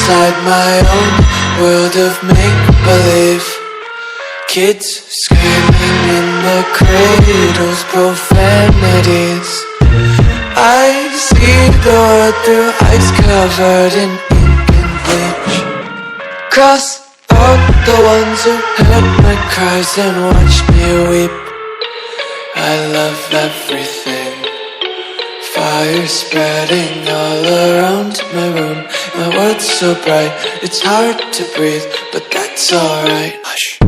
inside my own world of make-believe. Kids screaming in the cradles, profanities. I see the world through ice covered in ink and bleach. Cross out the ones who heard my cries and watched me weep. I love everything. Fire spreading all around my room. My world's so bright, it's hard to breathe, but that's alright. Hush.